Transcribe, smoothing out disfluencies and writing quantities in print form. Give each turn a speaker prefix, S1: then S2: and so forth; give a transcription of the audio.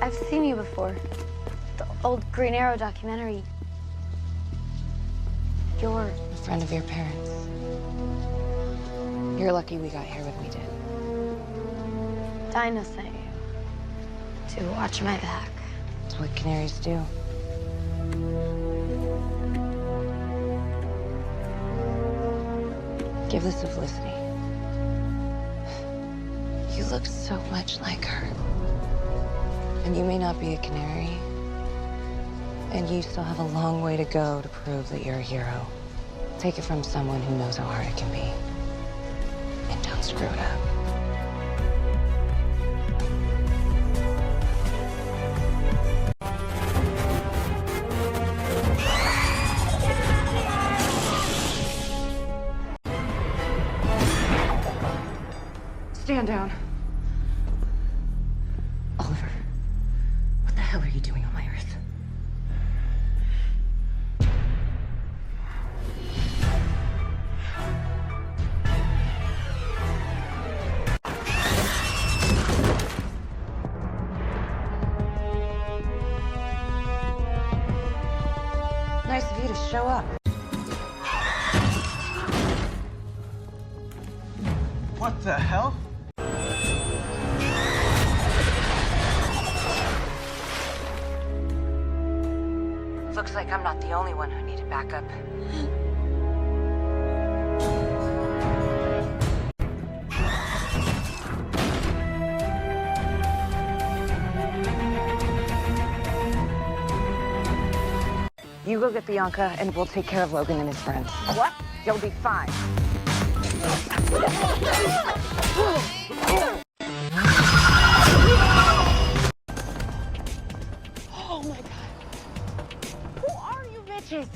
S1: I've seen you before. The old Green Arrow documentary. You're
S2: a friend of your parents. You're lucky we got here when we did.
S1: Dinah sent you to watch my back.
S2: It's what canaries do. Give this to Felicity. You look so much like her. And you may not be a canary. And you still have a long way to go to prove that you're a hero. Take it from someone who knows how hard it can be. And don't screw it up. Stand down. Oliver, what the hell are you doing on my Earth? Nice of you to show up.
S3: What the hell?
S2: Looks like I'm not the only one who needed backup. You go get Bianca, and we'll take care of Logan and his friends. What? You'll be fine. Oh, my God. Who are you bitches?